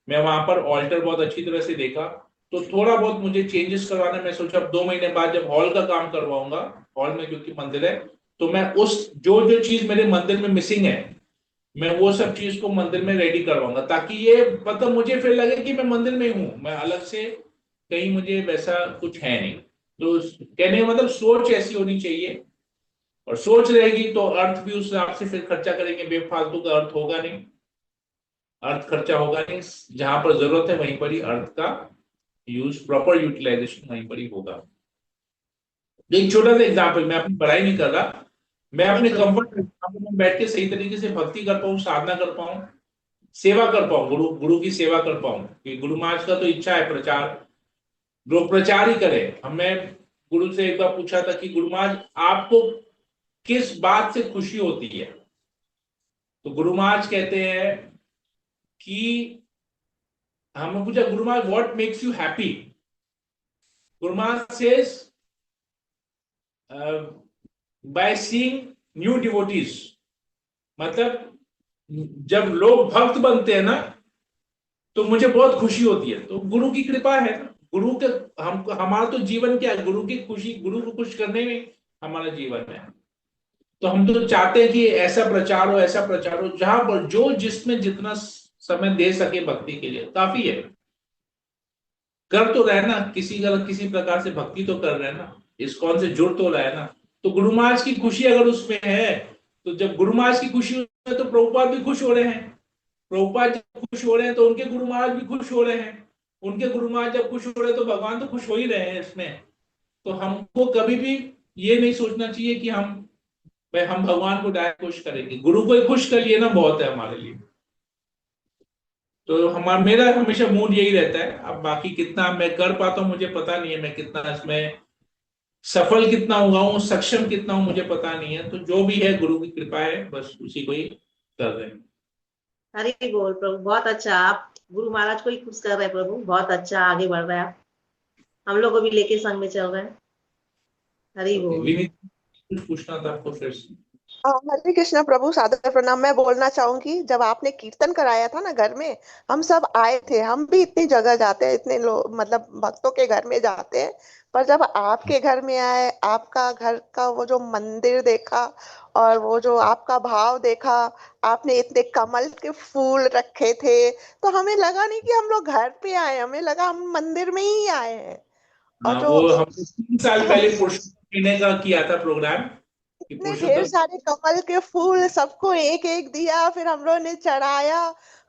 मैं वहां पर ऑल्टर बहुत अच्छी तरह से देखा। तो थोड़ा बहुत मुझे चेंजेस करवाना है। मैं सोचा अब 2 महीने बाद जब हॉल का काम करवाऊंगा, हॉल में क्योंकि मंदिर है, तो मैं उस जो जो चीज मेरे मंदिर में मिसिंग है, मैं वो सब चीज को मंदिर में रेडी करवाऊंगा, ताकि ये मतलब मुझे फिर लगे कि मैं मंदिर में हूं, मैं अलग से कहीं मुझे वैसा कुछ है नहीं। तो कहने का मतलब सोच ऐसी होनी चाहिए, और सोच रहेगी तो अर्थ भी उस हिसाब से फिर खर्चा करेंगे। बेफालतू का अर्थ होगा नहीं, अर्थ खर्चा होगा नहीं, जहां पर जरूरत है वहीं पर ही अर्थ का यूज, प्रॉपर यूटिलाइजेशन वहीं पर ही होगा। एक छोटा सा एग्जाम्पल, मैं अपनी पढ़ाई नहीं कर रहा, मैं अपने कंफर्ट में बैठ के सही तरीके से भक्ति कर पाऊँ, साधना कर पाऊँ, सेवा कर पाऊँ, गुरु गुरु की सेवा कर पाऊँ। कि गुरु महाराज का तो इच्छा है प्रचार, लोग प्रचार ही करें। हमें गुरु से एक बार पूछा था कि गुरु महाराज आपको किस बात से खुशी होती है, तो गुरु महाराज कहते हैं कि, हमने पूछा Guru Maharaj what makes you happy, Guru Maharaj says by seeing new devotees. मतलब जब लोग भक्त बनते हैं ना तो मुझे बहुत खुशी होती है। तो गुरु की कृपा है ना, गुरु के हमारा तो जीवन क्या है, गुरु की खुशी, गुरु को खुश करने में हमारा जीवन है। तो हम तो चाहते हैं कि ऐसा प्रचार हो, ऐसा प्रचार हो जहां पर जो जिसमें जितना समय दे सके भक्ति के लिए काफी है। कर तो रहे ना, किसी प्रकार से भक्ति तो कर रहे हैं ना, इस्कॉन से जुड़ तो रहे हैं ना। तो गुरु महाराज की खुशी अगर उसमें है, तो जब गुरु महाराज की खुशी है तो प्रभुपाद भी खुश हो रहे हैं। प्रभुपाद जब खुश हो रहे हैं तो उनके गुरु महाराज भी खुश हो रहे हैं। उनके गुरु महाराज जब खुश हो रहे हैं तो भगवान तो खुश हो ही रहे हैं इसमें। तो हमको कभी भी ये नहीं सोचना चाहिए कि हम भगवान को डायरेक्ट खुश करेंगे। गुरु को ही खुश कर लिए ना, बहुत है हमारे लिए। तो मेरा हमेशा मूड यही रहता है। अब बाकी कितना मैं कर पाता हूँ मुझे पता नहीं है, मैं कितना इसमें सफल कितना हुआ हूँ, सक्षम कितना हूँ मुझे पता नहीं है। तो जो भी है गुरु की कृपा है, बस उसी को ही कर रहे हैं। हरि बोल प्रभु, बहुत अच्छा। आप गुरु महाराज को ही खुश कर रहे हैं प्रभु, बहुत अच्छा आगे बढ़ रहे हैं आप। हम लोग को भी लेके संग में चल रहे हैं। हरि बोल। विनीत, कुछ पूछना था आपको फिर से? हरे कृष्णा प्रभु, सादर प्रणाम। मैं बोलना चाहूंगी, जब आपने कीर्तन कराया था ना घर में, हम सब आए थे। हम भी इतनी जगह जाते हैं, इतने लोग मतलब भक्तों के घर में जाते हैं, पर जब आपके घर में आए, आपका घर का वो जो मंदिर देखा और वो जो आपका भाव देखा, आपने इतने कमल के फूल रखे थे, तो हमें लगा नहीं कि हम लोग घर पे आए, हमें लगा हम मंदिर में ही आए हैं। और हाँ, जो वो हमने 3 साल पहले पुरुषोत्तम महीने का किया था प्रोग्राम कि इतने ढेर पुरुषोत्तम। सारे कमल के फूल सबको एक एक दिया, फिर हम लोगों ने चढ़ाया।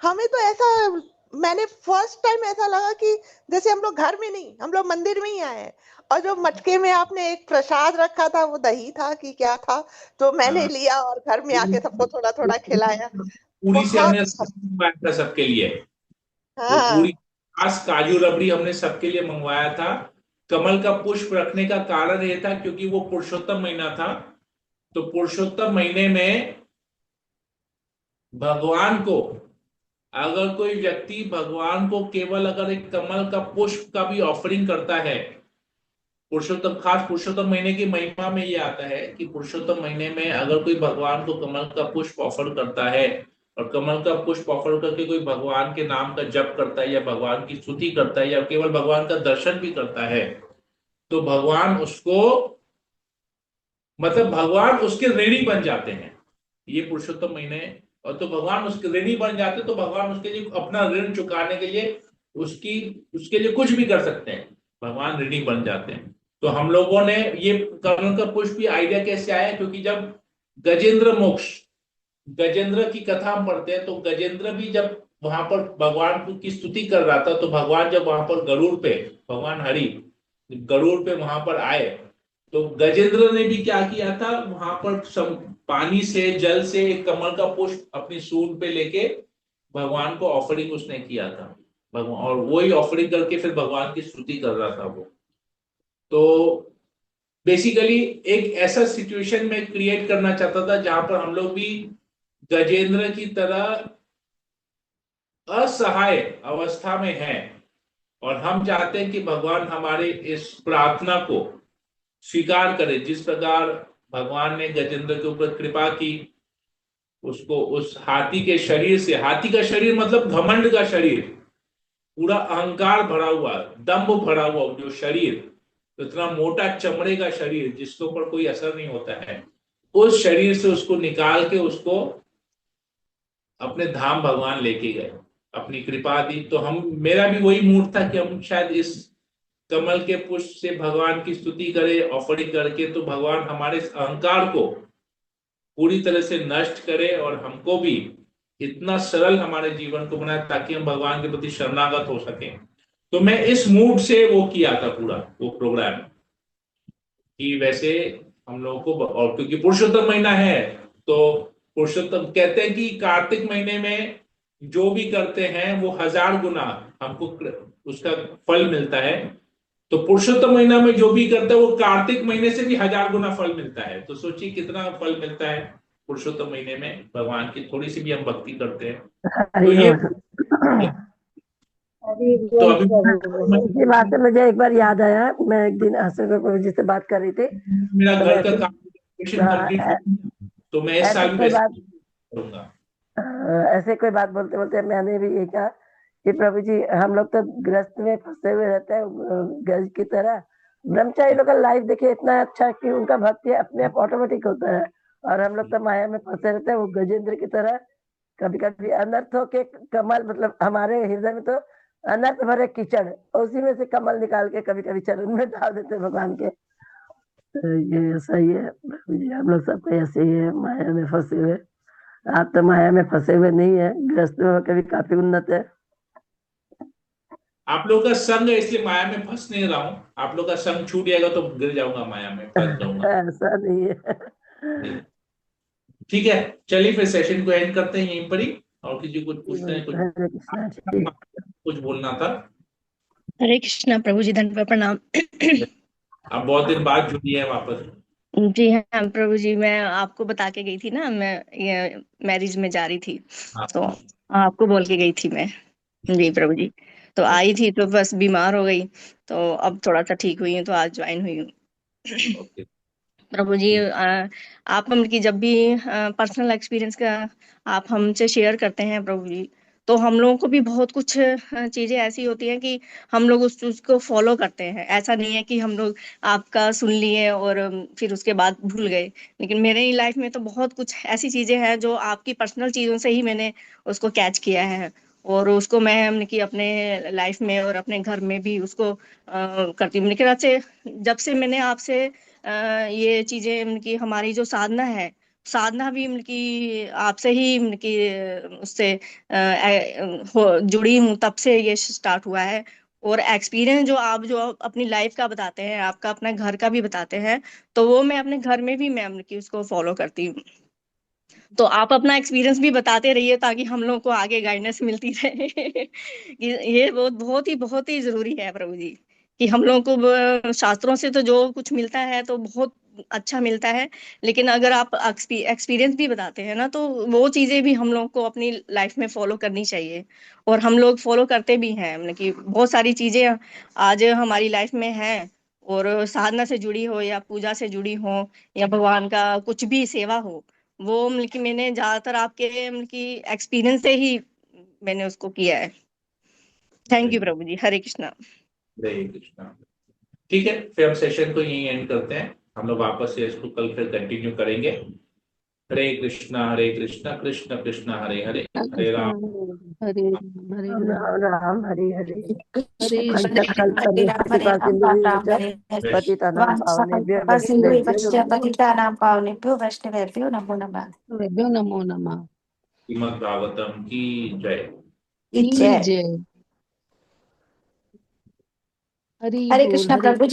हमें तो ऐसा, मैंने फर्स्ट टाइम ऐसा लगा कि जैसे हम लोग घर में नहीं, हम लोग मंदिर में ही आए हैं। और जो मटके में आपने एक प्रसाद रखा था, वो दही था कि क्या था, तो मैंने हाँ, लिया और घर में आके सबको थोड़ा थोड़ा खिलाया। पूरी से बहुत हमने अच्छा। मंगवाया था सबके लिए। वो पूरी हाँ। खास काजू रबड़ी हमने सबके लिए मंगवाया था। कमल का पुष्प रखने का कारण ये था क्योंकि वो पुरुषोत्तम महीना था। तो पुरुषोत्तम महीने में भगवान को, अगर कोई व्यक्ति भगवान को केवल अगर एक कमल का पुष्प का भी ऑफरिंग करता है, खास पुरुषोत्तम महीने की महिमा में ये आता है कि पुरुषोत्तम महीने में अगर कोई भगवान को कमल का पुष्प ऑफर करता है, और कमल का पुष्प ऑफर करके कोई भगवान के नाम का जप करता है या भगवान की स्तुति करता है या केवल भगवान का दर्शन भी करता है, तो भगवान उसको, मतलब भगवान उसके ऋणी बन जाते हैं। ये पुरुषोत्तम महीने, और तो भगवान उसके ऋणी बन जाते, तो भगवान उसके लिए अपना ऋण चुकाने के लिए उसकी उसके लिए कुछ भी कर सकते हैं। भगवान ऋणी बन जाते हैं। तो हम लोगों ने ये कमल का पुष्प भी आइडिया कैसे आया, क्योंकि जब गजेंद्र मोक्ष, गजेंद्र की कथा हम पढ़ते हैं, तो गजेंद्र भी जब वहां पर भगवान की स्तुति कर रहा था, तो भगवान जब वहां पर गरुड़ पे, भगवान हरि गरुड़ पे वहां पर आए, तो गजेंद्र ने भी क्या किया था, वहां पर पानी से, जल से एक कमल का पुष्प अपनी सूंड पे लेके भगवान को ऑफरिंग उसने किया था। भगवान, और वही ऑफरिंग करके फिर भगवान की स्तुति कर रहा था वो। तो बेसिकली एक ऐसा सिचुएशन में क्रिएट करना चाहता था जहां पर हम लोग भी गजेंद्र की तरह असहाय अवस्था में हैं, और हम चाहते हैं कि भगवान हमारे इस प्रार्थना को स्वीकार करे। जिस प्रकार भगवान ने गजेंद्र के ऊपर कृपा की, उसको उस हाथी के शरीर से, हाथी का शरीर मतलब घमंड का शरीर, पूरा अहंकार भरा हुआ, दंभ भरा हुआ जो शरीर, इतना मोटा चमड़े का शरीर जिसके ऊपर कोई असर नहीं होता है, उस शरीर से उसको निकाल के उसको अपने धाम भगवान लेके गए, अपनी कृपा दी। तो हम, मेरा भी वही मूड था कि हम शायद इस कमल के पुष्प से भगवान की स्तुति करें ऑफरिंग करके, तो भगवान हमारे इस अहंकार को पूरी तरह से नष्ट करे और हमको भी इतना सरल हमारे जीवन को बनाए ताकि हम भगवान के प्रति शरणागत हो सके। तो मैं इस मूड से वो किया था पूरा वो प्रोग्राम, कि वैसे हम लोगों को, और क्योंकि पुरुषोत्तम महीना है, तो पुरुषोत्तम कहते हैं कि कार्तिक महीने में जो भी करते हैं वो 1000 गुना हमको उसका फल मिलता है। तो पुरुषोत्तम महीना में जो भी करता है वो कार्तिक महीने से भी 1000 गुना फल मिलता है। तो सोचिए कितना फल मिलता है पुरुषोत्तम महीने में, भगवान की थोड़ी सी भी हम भक्ति करते हैं। तो ये, तो अभी इसी बात से मुझे एक बार याद आया, मैं एक दिन अशोक प्रभु जी से बात कर रही थी, मेरा तो घर का वैसे काम कंप्लीट, तो मैं इस ऐसे साल भी कोई वैसे बात करूंगा। ऐसे कोई बात बोलते बोलते मैंने भी ये कहा कि प्रभु जी, हम लोग तो ग्रस्त में फंसे हुए रहते हैं गज की तरह। ब्रह्मचारी लोग का लाइफ देखिए इतना अच्छा कि उनका भक्ति अपने आप ऑटोमेटिक होता है, और हम लोग तो माया में फंसे रहते हैं वो गजेंद्र की तरह। कभी कभी अनर्थ हो के कमल, मतलब हमारे हृदय में तो अनर्थ भरे कीचड़, उसी में से कमल निकाल के कभी कभी चरण में डाल देते भगवान के। तो ये सही है प्रभु जी, हम लोग सबको ऐसे ही है, माया में फंसे हुए। आप तो माया में फंसे हुए नहीं है, गृहस्थ में कभी काफी उन्नत है। आप लोग का संग है इसलिए माया में फंस नहीं रहा हूँ। आप लोग का संग छूट जाएगा तो गिर जाऊंगा माया में, फंस जाऊंगा। ऐसा नहीं है। ठीक है, चलिए फिर सेशन को एंड करते हैं यहीं पर ही। और किसी को कुछ पूछना है, कुछ हरे कृष्णा, ठीक। कुछ बोलना था? हरे कृष्णा प्रभु जी, दंडवत प्रणाम। आप बहुत दिन बाद जुड़ी है वापस। जी हाँ प्रभु जी, मैं आपको बता के गई थी ना, मैं ये मैरिज में जा रही थी हाँ। तो आपको बोल के गई थी मैं। जी प्रभु जी, तो आई थी तो बस बीमार हो गई, तो अब थोड़ा सा ठीक हुई हूँ, तो आज ज्वाइन हुई हूँ। ओके। प्रभु जी, आप हम की जब भी पर्सनल एक्सपीरियंस का आप हमसे शेयर करते हैं प्रभु जी, तो हम लोगों को भी बहुत कुछ चीजें ऐसी होती हैं कि हम लोग उस चीज को फॉलो करते हैं। ऐसा नहीं है कि हम लोग आपका सुन लिए और फिर उसके बाद भूल गए। लेकिन मेरे लाइफ में तो बहुत कुछ ऐसी चीजें हैं जो आपकी पर्सनल चीजों से ही मैंने उसको कैच किया है, और उसको मैं हमने की अपने लाइफ में और अपने घर में भी उसको करती हूँ। लेकिन अच्छे, जब से मैंने आपसे ये चीजें मतलब कि हमारी जो साधना है, साधना भी मतलब कि आपसे ही मतलब कि उससे जुड़ी हूँ, तब से ये स्टार्ट हुआ है। और एक्सपीरियंस जो आप जो अपनी लाइफ का बताते हैं, आपका अपना घर का भी बताते हैं, तो वो मैं अपने घर में भी मैं मतलब कि उसको फॉलो करती हूँ। तो आप अपना एक्सपीरियंस भी बताते रहिए ताकि हम लोग को आगे गाइडेंस मिलती रहे। कि ये बहुत ही जरूरी है प्रभु जी, कि हम लोगों को शास्त्रों से तो जो कुछ मिलता है तो बहुत अच्छा मिलता है, लेकिन अगर आप एक्सपीरियंस भी बताते हैं ना, तो वो चीजें भी हम लोग को अपनी लाइफ में फॉलो करनी चाहिए। और हम लोग फॉलो करते भी हैं, मतलब कि बहुत सारी चीजें आज हमारी लाइफ में हैं, और साधना से जुड़ी हो या पूजा से जुड़ी हो या भगवान का कुछ भी सेवा हो, वो मतलब कि मैंने ज्यादातर आपके मतलब कि एक्सपीरियंस से ही मैंने उसको किया है। थैंक यू प्रभु जी, हरे कृष्णा। हरे कृष्णा। ठीक है, फिर हम सेशन को यहीं एंड करते हैं। हम लोग वापस से इसको कल फिर कंटिन्यू करेंगे। हरे कृष्णा कृष्ण कृष्ण हरे हरे, हरे राम हरे राम हरे राम राम, राम राम, हरे हरे। कृष्ण हरे कृष्ण पंचकल्प हरे राम हरे कृपा राम, सिंधु राम राम हरे हरे। पतितानां पावनेभ्यो वांछाकल्पतरुभ्यश्च वैष्णवेभ्यो नमो नमः। पतितानां पावनेभ्यो वैष्णवेभ्यो नमो नमः। गुरुभ्यो नमो नमः। श्रीमद् भागवतम की जय। की की जय। जय। हरि हरे बोल, कृष्ण हरे प्रभु जी।